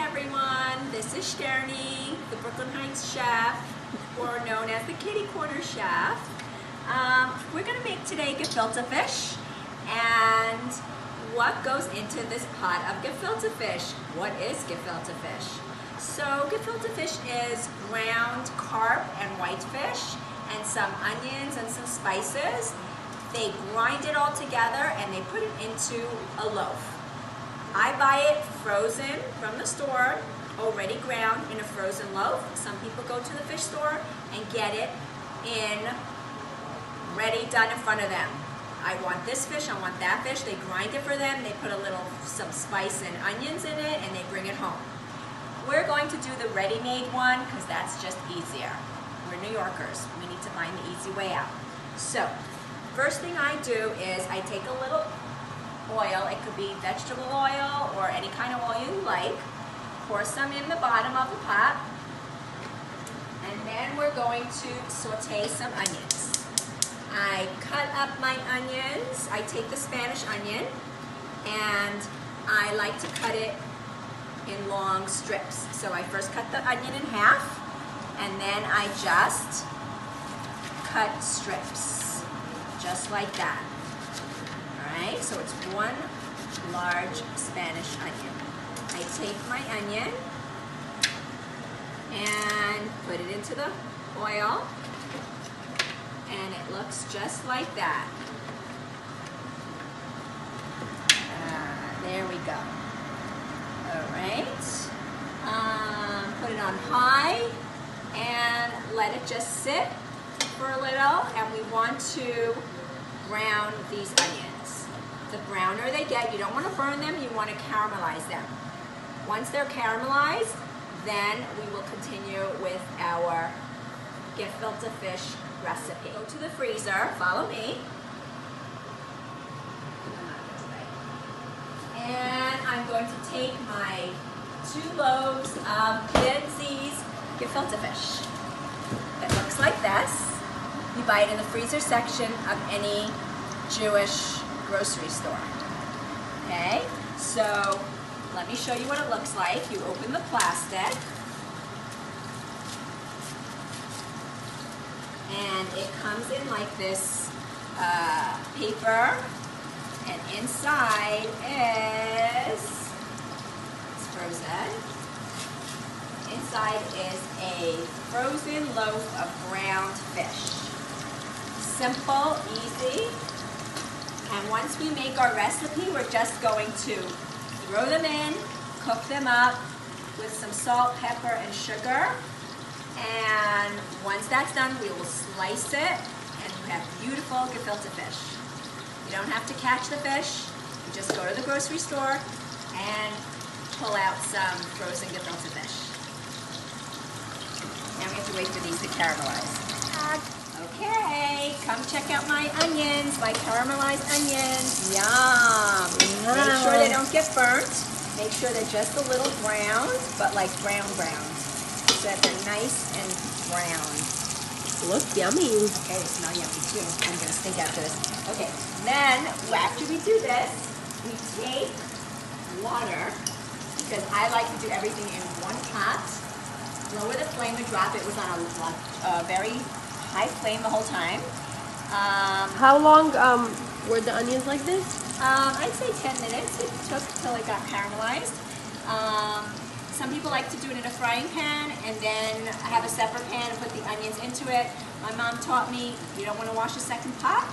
everyone, this is Shternie, the Brooklyn Heights chef, or known as the Kitty Corner chef. We're going to make today gefilte fish, and what goes into this pot of gefilte fish? What is gefilte fish? So gefilte fish is ground carp and whitefish and some onions and some spices. They grind it all together and they put it into a loaf. I buy it frozen from the store, already ground in a frozen loaf. Some people go to the fish store and get it ready, done in front of them. I want this fish, I want that fish. They grind it for them. They put some spice and onions in it, and they bring it home. We're going to do the ready-made one because that's just easier. We're New Yorkers. We need to find the easy way out. So, first thing I do is I take a little oil. It could be vegetable oil or any kind of oil you like. Pour some in the bottom of the pot. And then we're going to saute some onions. I cut up my onions. I take the Spanish onion and I like to cut it in long strips. So I first cut the onion in half and then I just cut strips, just like that. Alright, so it's one large Spanish onion. I take my onion and put it into the oil, and it looks just like that. There we go. Alright, put it on high and let it just sit for a little, and we want to brown these onions. The browner they get, you don't want to burn them, you want to caramelize them. Once they're caramelized, then we will continue with our gefilte fish recipe. Go to the freezer, follow me. And I'm going to take my 2 loaves of Lindsay's gefilte fish. It looks like this. You buy it in the freezer section of any Jewish grocery store. Okay, so let me show you what it looks like. You open the plastic, and it comes in like this paper, and inside is, it's frozen. Inside is a frozen loaf of ground fish. Simple, easy. And once we make our recipe, we're just going to throw them in, cook them up with some salt, pepper, and sugar. And once that's done, we will slice it, and you have beautiful gefilte fish. You don't have to catch the fish. You just go to the grocery store and pull out some frozen gefilte fish. Now we have to wait for these to caramelize. Okay, come check out my onions, my caramelized onions. Yum! Make sure they don't get burnt. Make sure they're just a little browned, but like brown. So that they're nice and brown. Look yummy. Okay, they smell yummy too. I'm going to stink after this. Okay, then after we do this, we take water, because I like to do everything in one pot. Lower the flame and drop it. It was on a very high flame the whole time. How long were the onions like this? I'd say 10 minutes it took till it got caramelized. Some people like to do it in a frying pan and then have a separate pan and put the onions into it. My mom taught me you don't want to wash a second pot.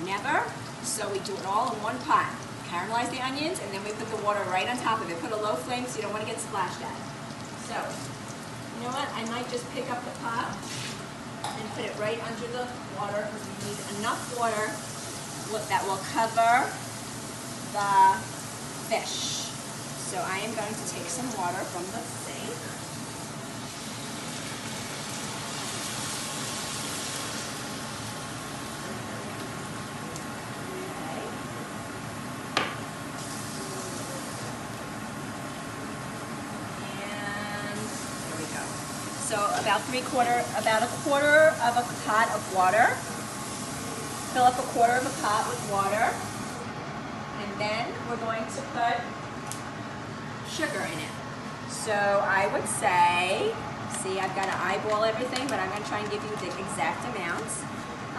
Never. So we do it all in one pot. Caramelize the onions, and then we put the water right on top of it. Put a low flame so you don't want to get splashed at. So, you know what? I might just pick up the pot and put it right under the water, because we need enough water that will cover the fish. So I am going to take some water from the sink. Okay. And there we go. So about a quarter of a pot of water. Fill up a quarter of a pot with water, and then we're going to put sugar in it. So I would say, see, I've got to eyeball everything, but I'm going to try and give you the exact amounts.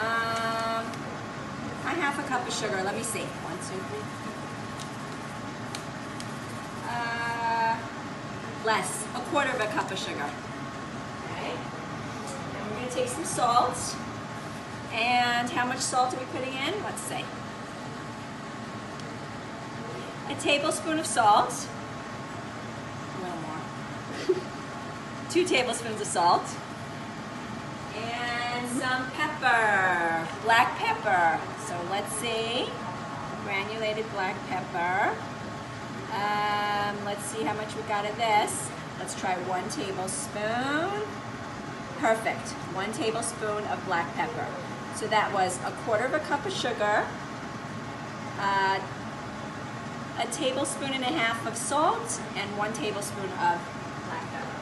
A half a cup of sugar. Let me see. 1, 2, 3. Less. A quarter of a cup of sugar. Okay. And we're going to take some salt. And how much salt are we putting in? Let's see. A tablespoon of salt. A little more. 2 tablespoons of salt. And some pepper. Black pepper. So let's see. Granulated black pepper. Let's see how much we got of this. Let's try 1 tablespoon. Perfect. 1 tablespoon of black pepper. So that was a quarter of a cup of sugar, a tablespoon and a half of salt, and 1 tablespoon of black pepper.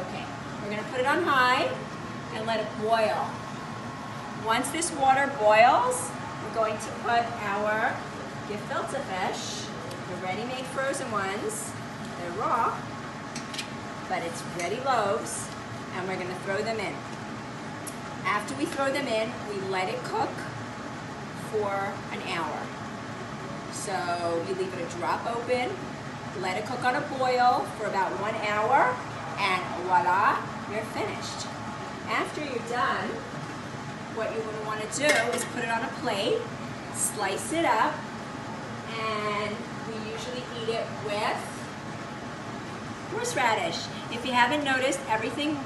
Okay, we're going to put it on high and let it boil. Once this water boils, we're going to put our Giflte fish, the ready-made frozen ones. They're raw, but it's ready loaves, and we're going to throw them in. After we throw them in, we let it cook for an hour. So you leave it a drop open, let it cook on a boil for about 1 hour, and voila, you're finished. After you're done, what you're going to want to do is put it on a plate, slice it up, and we usually eat it with horseradish. If you haven't noticed,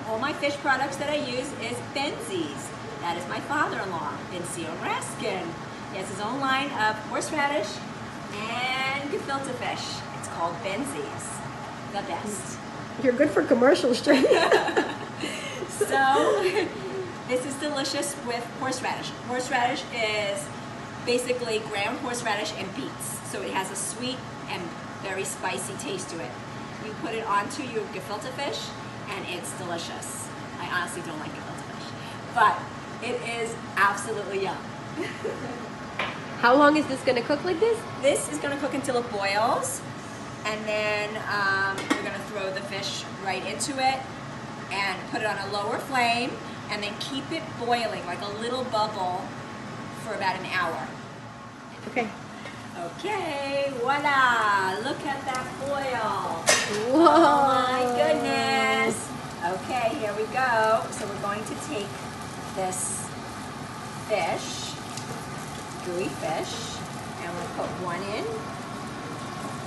all my fish products that I use is Benzies. That is my father-in-law, Benzion Raskin. He has his own line of horseradish and gefilte fish. It's called Benzies. The best. You're good for commercials, Shternie. So, this is delicious with horseradish. Horseradish is basically ground horseradish and beets. So it has a sweet and very spicy taste to it. You put it onto your gefilte fish, and it's delicious. I honestly don't like gefilte fish, but it is absolutely yum. How long is this going to cook like this? This is going to cook until it boils, and then we're going to throw the fish right into it and put it on a lower flame, and then keep it boiling like a little bubble for about an hour. Okay. Okay, voila! Look at that boil. Whoa! Oh my goodness! Okay, here we go. So we're going to take this fish, gooey fish, and we'll put 1 in.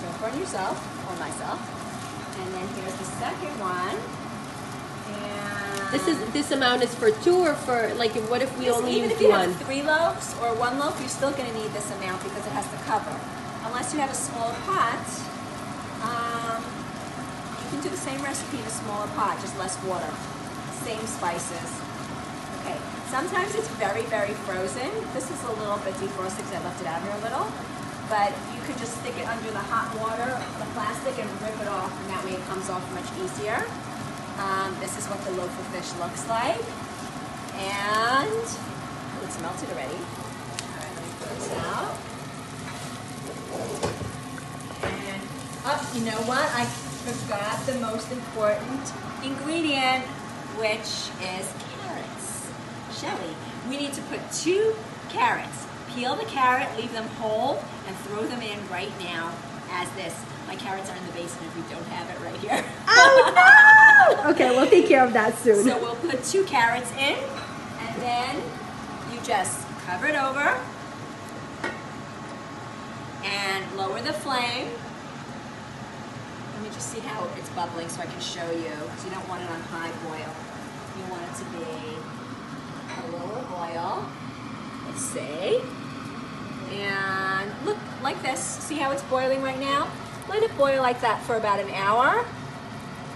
Don't burn yourself or myself. And then here's the second one. And This amount is for 2 or for, like, what if we only even use if you 1? have 3 loaves or 1 loaf, you're still going to need this amount because it has to cover. Unless you have a smaller pot, you can do the same recipe in a smaller pot, just less water, same spices. Okay, sometimes it's very, very frozen. This is a little bit defrosted because I left it out here a little. But you could just stick it under the hot water, the plastic, and rip it off, and that way it comes off much easier. This is what the loaf of fish looks like. And it's melted already. All right, let me put this out. And, you know what? I forgot the most important ingredient, which is carrots. Shelly, we need to put 2 carrots. Peel the carrot, leave them whole, and throw them in right now as this. My carrots are in the basement. We don't have it right here. Oh no! Okay, we'll take care of that soon. So we'll put 2 carrots in, and then you just cover it over and lower the flame. Let me just see how it's bubbling so I can show you, because you don't want it on high boil. You want it to be a lower boil. Let's see. And look, like this. See how it's boiling right now? Let it boil like that for about an hour,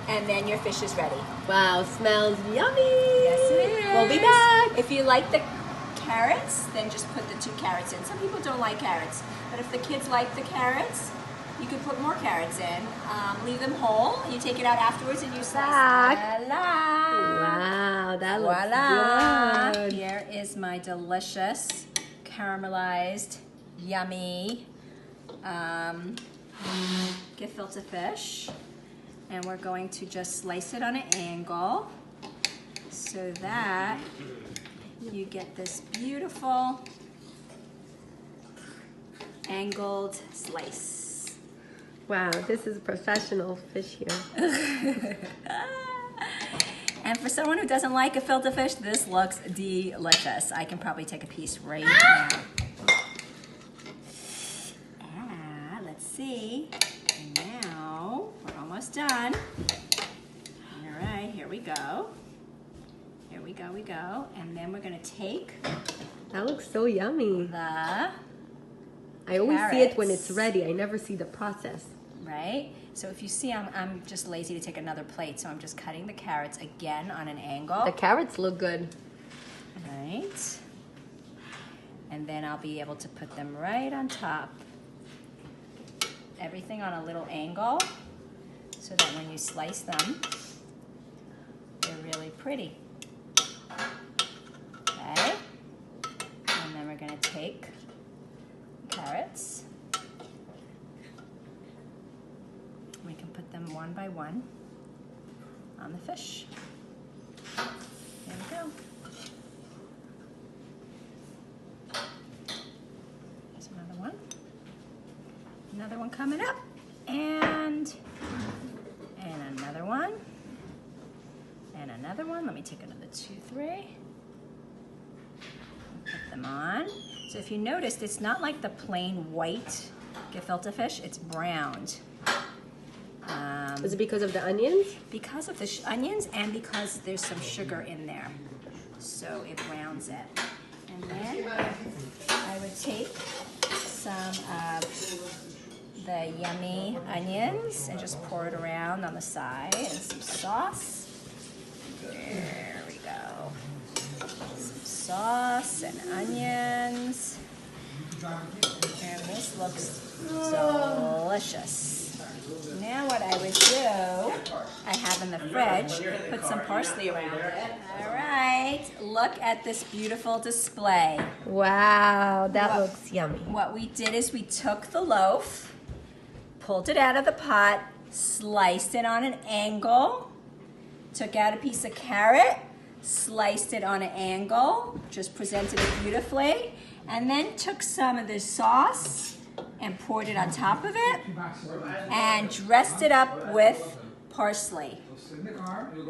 and then your fish is ready. Wow, smells yummy. Yes, it is. We'll be back. If you like the carrots, then just put the 2 carrots in. Some people don't like carrots, but if the kids like the carrots, you can put more carrots in. Leave them whole. You take it out afterwards and you slice. Voila! Wow, that looks Voila! good. Here is my delicious, caramelized, yummy gefilte fish. And we're going to just slice it on an angle so that you get this beautiful angled slice. Wow, this is professional fish here. And for someone who doesn't like gefilte fish, this looks delicious. I can probably take a piece right now. Let's see. And now we're almost done. All right, here we go. Here we go. And then we're gonna take That looks so yummy. the I always see it when carrots. it's ready. I never see the process. Right? So if you see, I'm just lazy to take another plate, so I'm just cutting the carrots again on an angle. The carrots look good. Right. And then I'll be able to put them right on top. Everything on a little angle, so that when you slice them, they're really pretty. Okay? And then we're gonna take carrots. We can put them one by one on the fish. There we go. There's another one. Another one coming up. And another one. And another one. Let me take another 2, 3. Put them on. So if you noticed, it's not like the plain white gefilte fish, it's browned. Is it because of the onions? Because of the onions and because there's some sugar in there. So it browns it. And then I would take some of the yummy onions and just pour it around on the side and some sauce. There we go. Some sauce and onions. And this looks delicious. Now what I would do, I have in the fridge, put some parsley around it. All right, look at this beautiful display. Wow, that looks yummy. What we did is we took the loaf, pulled it out of the pot, sliced it on an angle, took out a piece of carrot, sliced it on an angle, just presented it beautifully, and then took some of the sauce and poured it on top of it and dressed it up with parsley.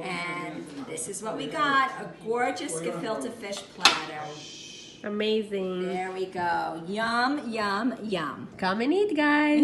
And this is what we got, a gorgeous gefilte fish platter. Amazing. There we go. Yum, yum, yum. Come and eat, guys.